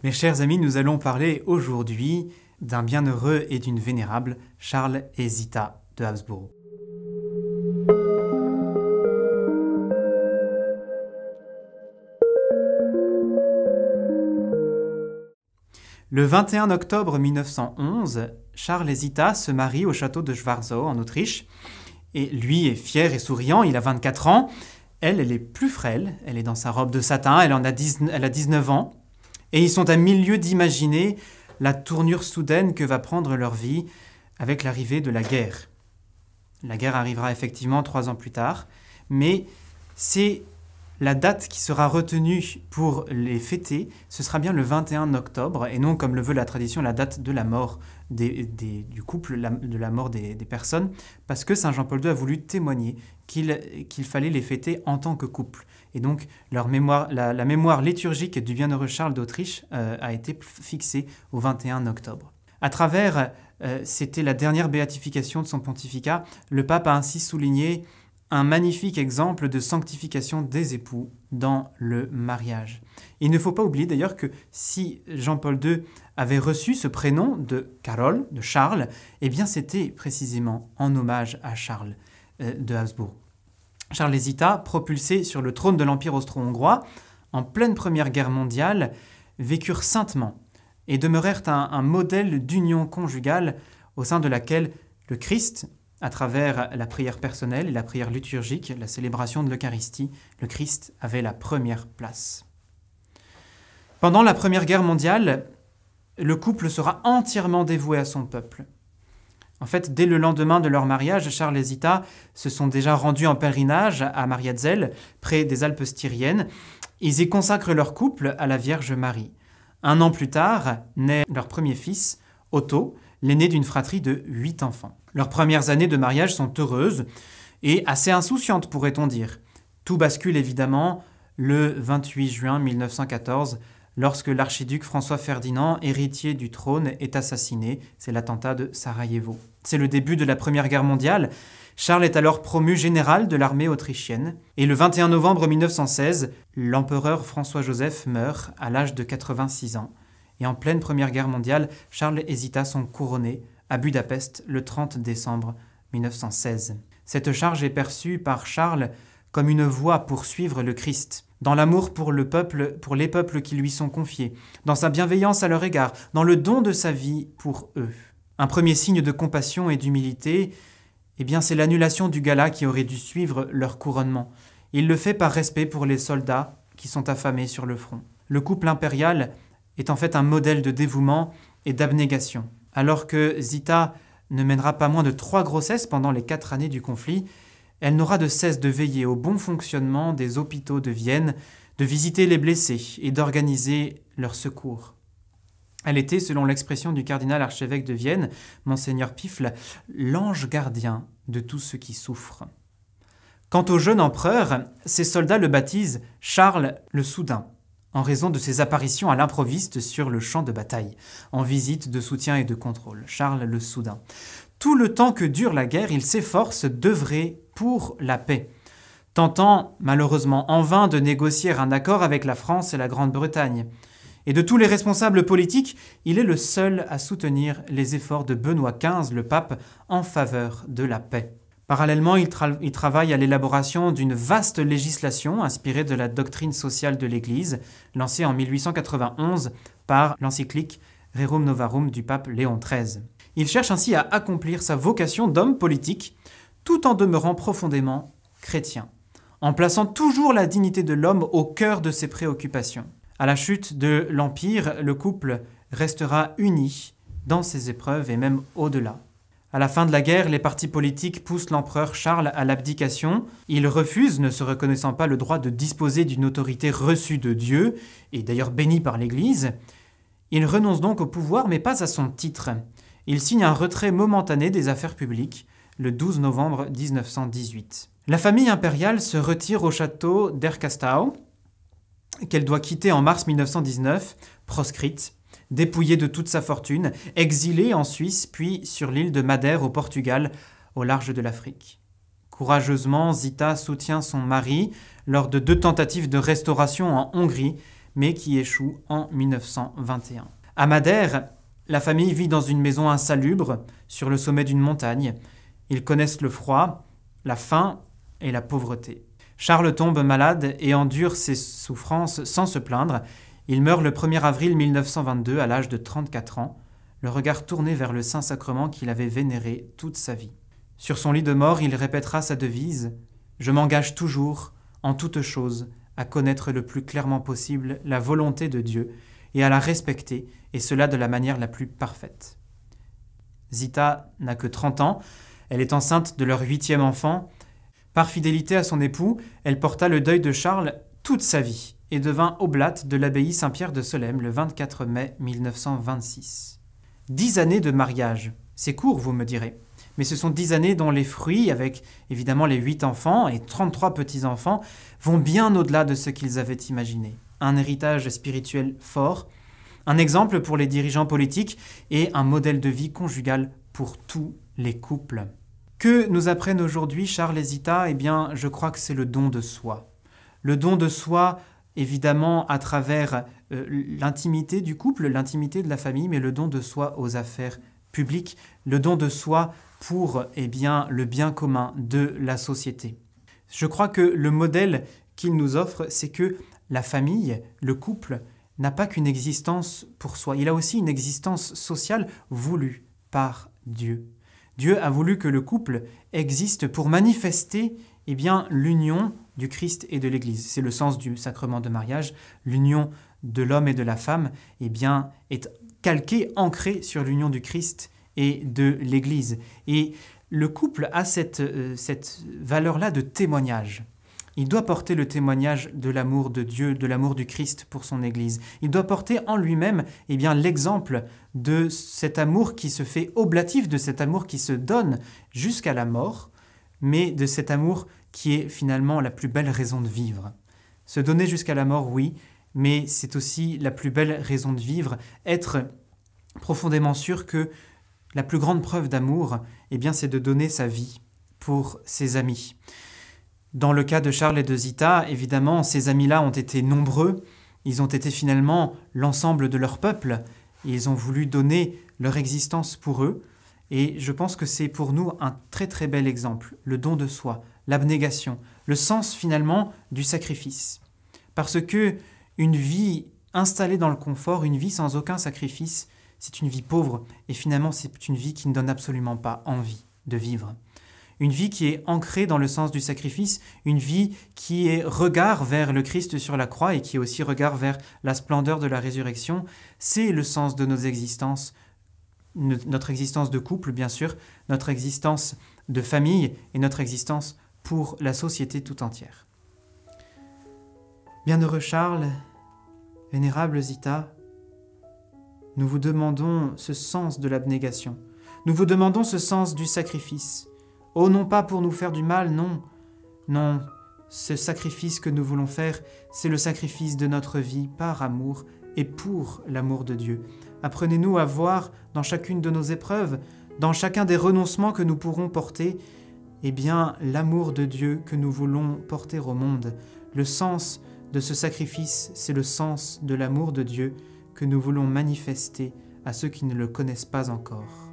Mes chers amis, nous allons parler aujourd'hui d'un bienheureux et d'une vénérable, Charles et Zita de Habsbourg. Le 21 octobre 1911, Charles et Zita se marient au château de Schwarzau en Autriche. Et lui est fier et souriant, il a 24 ans. Elle est plus frêle, elle est dans sa robe de satin, elle a 19 ans. Et ils sont à milieu d'imaginer la tournure soudaine que va prendre leur vie avec l'arrivée de la guerre. La guerre arrivera effectivement 3 ans plus tard, mais c'est la date qui sera retenue pour les fêter, ce sera bien le 21 octobre, et non, comme le veut la tradition, la date de la mort du couple, de la mort des personnes, parce que Saint Jean-Paul II a voulu témoigner qu'il fallait les fêter en tant que couple. Et donc, la mémoire liturgique du bienheureux Charles d'Autriche a été fixée au 21 octobre. À travers, c'était la dernière béatification de son pontificat, le pape a ainsi souligné un magnifique exemple de sanctification des époux dans le mariage. Il ne faut pas oublier d'ailleurs que si Jean-Paul II avait reçu ce prénom de Karol, de Charles, eh bien c'était précisément en hommage à Charles de Habsbourg. Charles et Zita, propulsés sur le trône de l'Empire austro-hongrois, en pleine Première Guerre mondiale, vécurent saintement et demeurèrent un modèle d'union conjugale au sein de laquelle le Christ, à travers la prière personnelle et la prière liturgique, la célébration de l'Eucharistie, le Christ avait la première place. Pendant la Première Guerre mondiale, le couple sera entièrement dévoué à son peuple. En fait, dès le lendemain de leur mariage, Charles et Zita se sont déjà rendus en pèlerinage à Mariazell, près des Alpes styriennes. Ils y consacrent leur couple à la Vierge Marie. 1 an plus tard, naît leur premier fils, Otto, l'aîné d'une fratrie de 8 enfants. Leurs premières années de mariage sont heureuses et assez insouciantes, pourrait-on dire. Tout bascule évidemment le 28 juin 1914, lorsque l'archiduc François-Ferdinand, héritier du trône, est assassiné. C'est l'attentat de Sarajevo. C'est le début de la Première Guerre mondiale. Charles est alors promu général de l'armée autrichienne. Et le 21 novembre 1916, l'empereur François-Joseph meurt à l'âge de 86 ans. Et en pleine Première Guerre mondiale, Charles et Zita sont couronnés à Budapest le 30 décembre 1916. Cette charge est perçue par Charles comme une voie pour suivre le Christ, dans l'amour pour le peuple, pour les peuples qui lui sont confiés, dans sa bienveillance à leur égard, dans le don de sa vie pour eux. Un premier signe de compassion et d'humilité, eh bien, c'est l'annulation du gala qui aurait dû suivre leur couronnement. Il le fait par respect pour les soldats qui sont affamés sur le front. Le couple impérial est en fait un modèle de dévouement et d'abnégation. Alors que Zita ne mènera pas moins de 3 grossesses pendant les 4 années du conflit, elle n'aura de cesse de veiller au bon fonctionnement des hôpitaux de Vienne, de visiter les blessés et d'organiser leur secours. Elle était, selon l'expression du cardinal archevêque de Vienne, Monseigneur Pifle, l'ange gardien de tous ceux qui souffrent. Quant au jeune empereur, ses soldats le baptisent Charles le Soudain, en raison de ses apparitions à l'improviste sur le champ de bataille, en visite de soutien et de contrôle. Charles le Soudain. Tout le temps que dure la guerre, il s'efforce d'œuvrer pour la paix, tentant malheureusement en vain de négocier un accord avec la France et la Grande-Bretagne. Et de tous les responsables politiques, il est le seul à soutenir les efforts de Benoît XV, le pape, en faveur de la paix. Parallèlement, il travaille à l'élaboration d'une vaste législation inspirée de la doctrine sociale de l'Église, lancée en 1891 par l'encyclique Rerum Novarum du pape Léon XIII. Il cherche ainsi à accomplir sa vocation d'homme politique, tout en demeurant profondément chrétien, en plaçant toujours la dignité de l'homme au cœur de ses préoccupations. À la chute de l'Empire, le couple restera uni dans ses épreuves et même au-delà. À la fin de la guerre, les partis politiques poussent l'empereur Charles à l'abdication. Il refuse, ne se reconnaissant pas le droit de disposer d'une autorité reçue de Dieu, et d'ailleurs bénie par l'Église. Il renonce donc au pouvoir, mais pas à son titre. Il signe un retrait momentané des affaires publiques le 12 novembre 1918. La famille impériale se retire au château d'Ercastau, qu'elle doit quitter en mars 1919, proscrite, dépouillée de toute sa fortune, exilée en Suisse, puis sur l'île de Madère au Portugal, au large de l'Afrique. Courageusement, Zita soutient son mari lors de 2 tentatives de restauration en Hongrie, mais qui échoue en 1921. À Madère, la famille vit dans une maison insalubre, sur le sommet d'une montagne. Ils connaissent le froid, la faim et la pauvreté. Charles tombe malade et endure ses souffrances sans se plaindre. Il meurt le 1er avril 1922 à l'âge de 34 ans, le regard tourné vers le Saint-Sacrement qu'il avait vénéré toute sa vie. Sur son lit de mort, il répétera sa devise « Je m'engage toujours, en toutes choses, à connaître le plus clairement possible la volonté de Dieu et à la respecter, et cela de la manière la plus parfaite. » Zita n'a que 30 ans, elle est enceinte de leur 8e enfant. Par fidélité à son époux, elle porta le deuil de Charles toute sa vie et devint oblate de l'abbaye Saint-Pierre de Solesmes le 24 mai 1926. 10 années de mariage, c'est court, vous me direz, mais ce sont 10 années dont les fruits, avec évidemment les 8 enfants et 33 petits-enfants, vont bien au-delà de ce qu'ils avaient imaginé. Un héritage spirituel fort, un exemple pour les dirigeants politiques et un modèle de vie conjugale pour tous les couples. Que nous apprennent aujourd'hui Charles et Zita ? Eh bien, je crois que c'est le don de soi. Le don de soi, évidemment, à travers l'intimité du couple, l'intimité de la famille, mais le don de soi aux affaires publiques, le don de soi pour le bien commun de la société. Je crois que le modèle qu'il nous offre, c'est que la famille, le couple, n'a pas qu'une existence pour soi. Il a aussi une existence sociale voulue par Dieu. Dieu a voulu que le couple existe pour manifester l'union du Christ et de l'Église. C'est le sens du sacrement de mariage. L'union de l'homme et de la femme est calquée, ancrée sur l'union du Christ et de l'Église. Et le couple a cette valeur-là de témoignage. Il doit porter le témoignage de l'amour de Dieu, de l'amour du Christ pour son Église. Il doit porter en lui-même l'exemple de cet amour qui se fait oblatif, de cet amour qui se donne jusqu'à la mort, mais de cet amour qui est finalement la plus belle raison de vivre. Se donner jusqu'à la mort, oui, mais c'est aussi la plus belle raison de vivre, être profondément sûr que la plus grande preuve d'amour, c'est de donner sa vie pour ses amis. Dans le cas de Charles et de Zita, évidemment, ces amis-là ont été nombreux. Ils ont été finalement l'ensemble de leur peuple. Et ils ont voulu donner leur existence pour eux. Et je pense que c'est pour nous un très très bel exemple. Le don de soi, l'abnégation, le sens finalement du sacrifice. Parce que une vie installée dans le confort, une vie sans aucun sacrifice, c'est une vie pauvre. Et finalement, c'est une vie qui ne donne absolument pas envie de vivre. Une vie qui est ancrée dans le sens du sacrifice, une vie qui est regard vers le Christ sur la croix et qui est aussi regard vers la splendeur de la résurrection, c'est le sens de nos existences, notre existence de couple bien sûr, notre existence de famille et notre existence pour la société tout entière. Bienheureux Charles, vénérable Zita, nous vous demandons ce sens de l'abnégation, nous vous demandons ce sens du sacrifice. Oh, non pas pour nous faire du mal, non. Non, ce sacrifice que nous voulons faire, c'est le sacrifice de notre vie par amour et pour l'amour de Dieu. Apprenez-nous à voir dans chacune de nos épreuves, dans chacun des renoncements que nous pourrons porter, l'amour de Dieu que nous voulons porter au monde. Le sens de ce sacrifice, c'est le sens de l'amour de Dieu que nous voulons manifester à ceux qui ne le connaissent pas encore.